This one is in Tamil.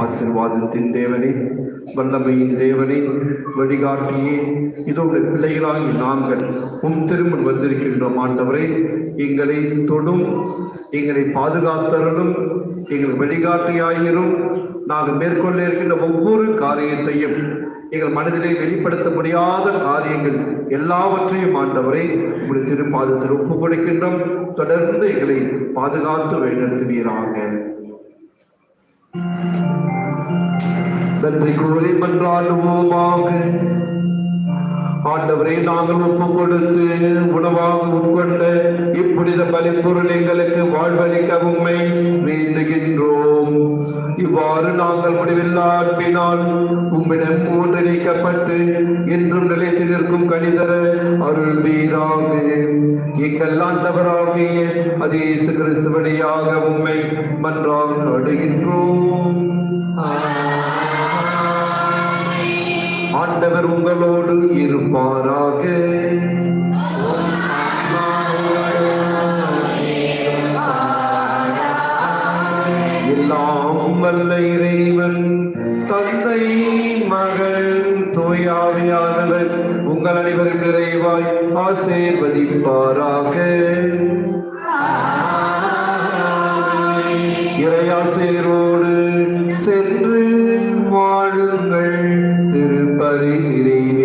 ஆசீர்வாதத்தின் தேவனே, வல்லமையின் தேவனே, வழிகாட்டியே, இதோ பிள்ளைகளாகி நாங்கள் திருமண் வந்திருக்கின்றோம். ஆண்டவரே, எங்களை தொடும், எங்களை பாதுகாத்தரலும், எங்கள் வழிகாட்டியாயிரும். நாங்கள் மேற்கொள்ள இருக்கின்ற ஒவ்வொரு காரியத்தையும், எங்கள் மனதிலே வெளிப்படுத்த முடியாத காரியங்கள் எல்லாவற்றையும் ஆண்டவரை உங்களுடைய திருப்பாதத்தில் ஒப்புக் கொடுக்கின்றோம். தொடர்ந்து எங்களை பாதுகாத்து வழிநடத்துவீராக. நன்றி கூறி மன்றாடுவோமாக. ஆண்டவரை, நாங்கள் ஒப்புக் கொடுத்து உணவாக உட்கொண்ட இப்புனித பலிப்பொருள் எங்களுக்கு வாழ்வளிக்க உம்மை வேண்டுகின்றோம். இவ்வாறு நாங்கள் முடிவில்லா அன்பினால் உம்மிடம் ஒன்றிணைக்கப்பட்டு என்றும் நிலைத்து நிற்கும் கனிதர அருள்வீராக. எங்கள் ஆண்டவராகிய இயேசு கிறிஸ்து வழியாக உம்மை மன்றாடுகின்றோம். ஆண்டவர் உங்களோடு இருப்பாராக. எல்லாம் வல்ல இறைவன் தந்தை, மகள், தூயாவியானவர் உங்கள் அனைவரும் நிறைவாய் ஆசீர்வதிப்பாராக. இறையாசிரோடு சென்று வாழுங்கள். திருப்பலி நிறைவே.